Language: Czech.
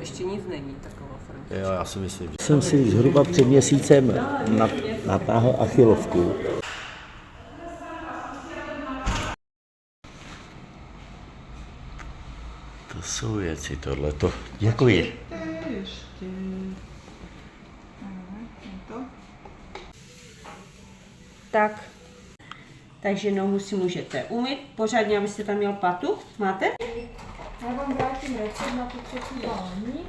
ještě nic není takového Františka. Jo, já si myslím, že... Jsem si zhruba před měsícem natáhl achilovku. To jsou věci tohleto. Děkuji. Ještě. Tak. Takže nohu si můžete umýt. Pořádně, abyste tam měl patu. Máte? Já vám vrátím recept na tu třetí balení.